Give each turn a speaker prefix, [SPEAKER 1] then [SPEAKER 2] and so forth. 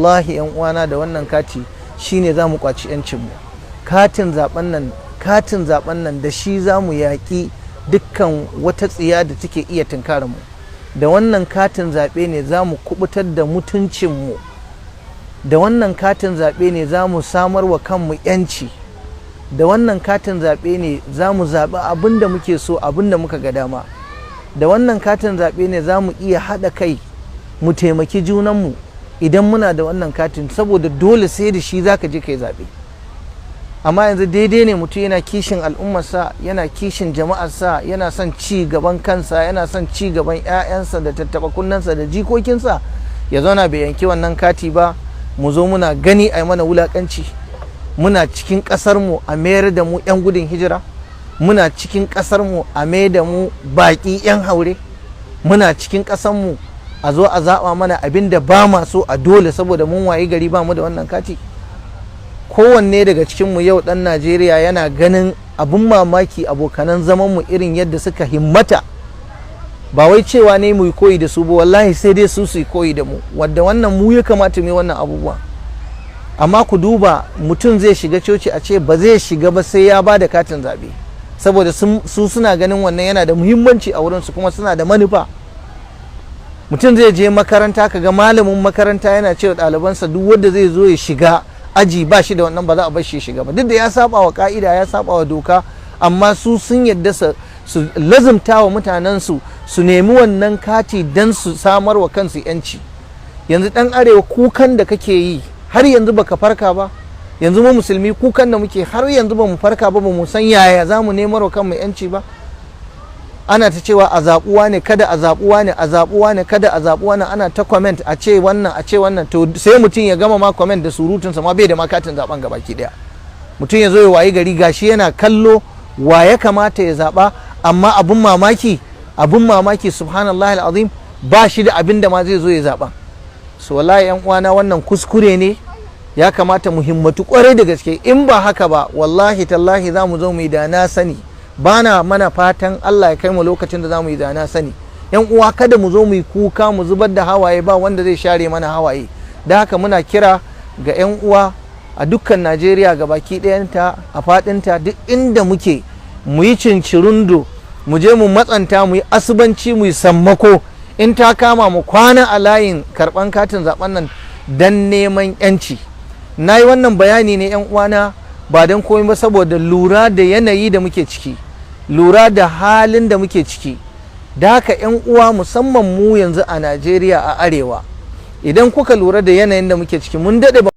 [SPEAKER 1] wallahi yan uwana da wannan kati shine za mu kwaci yancinmu. Katin zaben nan da shi za mu yaƙi dukkan wata tsiya da take iya tunkarar mu. Da wannan katin zaɓe ne za mu kubutar da mutuncinmu. Da wannan katin zaɓe ne za mu samar wa kanmu yanci. Da wannan katin zaɓe ne za mu zaɓi abin da muke so, abin da muka ga dama. Da wannan katin zaɓe ne za mu iya haɗa kai mu taimaki junanmu idan muna da wannan katin, saboda dole sai da shi za ka je ka yi zaɓe. Amma yanzu daidai ne mutum yana kishin al'ummarsa, yana kishin jama'arsa, yana son ci gaban kansa, yana son ci gaban 'ya'yansa da tattaɓa kunnensa da jikokinsa, ya zauna bai yanki wannan kati ba, mu zo muna gani a mana wulaƙanci. Muna cikin ƙasarmu a mayar da mu 'yan gudun hijira, muna cikin ƙasarmu a mayar da mu baƙi 'yan haure, muna cikin ƙasarmu a zo a zaɓa mana abin da ba ma so a dole saboda mun wayi gari ba mu da wannan kati. Kowanne daga cikinmu yau ɗan Najeriya yana ganin abin mamaki abokanan zamanmu irin yadda suka himmata. Ba wai cewa ne mu yi koyi da su ba, wallahi sai dai su yi koyi da mu, wadda wannan mu ya kamata mu yi wannan abubuwa. Amma ku duba, mutum zai shiga coci a ce ba zai shiga ba sai ya ba da katin zaɓe, saboda su suna ganin wannan yana da muhimmanci a wurinsu kuma suna da manufa. Mutum zai je makaranta, kaga malamin makaranta yana cewa ɗalibansa duk wanda zai zo ya shiga aji ba shi da wannan ba za a bar shi shiga ba, duk da ya saba wa ka'ida, ya saba wa doka, amma su sun yadda su lazumta wa mutanensu su nemi wannan kati don su samar wa kansu yanci. Yanzu ɗan arewa kukan da kake yi har yanzu baka farka ba. Yanzu mu musulmi kukan da muke har yanzu ba mu farka ba, ba mu san yaya za mu nemar wa kanmu yanci ba. Ana ta cewa a zaɓuwa ne, kada a zaɓuwa ne, a zaɓuwa ne, kada a zaɓuwa ne, ana ta comment a ce wannan, a ce wannan. To sai mutum ya gama ma comment da surutunsa ma bai da makatin zaɓen gabaki ɗaya. Mutum ya zo ya wayi gari gashi yana kallo wa ya kamata ya zaɓa, amma abin mamaki subhanallah al'azim ba shi da abin da ma zai zo ya zaɓa. So wallahi yan uwana wannan kuskure ne, ya kamata mu himmatu kwarai da gaske. In ba haka ba wallahi tallahi za mu zo mu yi da na sani. Bana mana fatan Allah ya kai mu lokacin da za mu yi da na sani. Yan uwa, kada mu zo mu yi kuka mu zubar da hawaye ba wanda zai share mana hawaye. Da haka muna kira ga yan uwa a dukkan Najeriya ga baki ɗayanta, a faɗinta, duk inda muke, mu yi cincirundo, mu je mu matsanta, mu yi asubanci, mu yi sammako, in ta kama mu kwana a layin karɓan katin zaɓen nan don neman yanci. Na yi wannan bayani ne yan uwana ba don komai ba, saboda lura da yanayi da muke ciki, lura da halin da muke ciki. Da haka yan uwa, musamman mu yanzu a Najeriya a arewa, idan kuka lura da yanayin da muke ciki, mun daɗe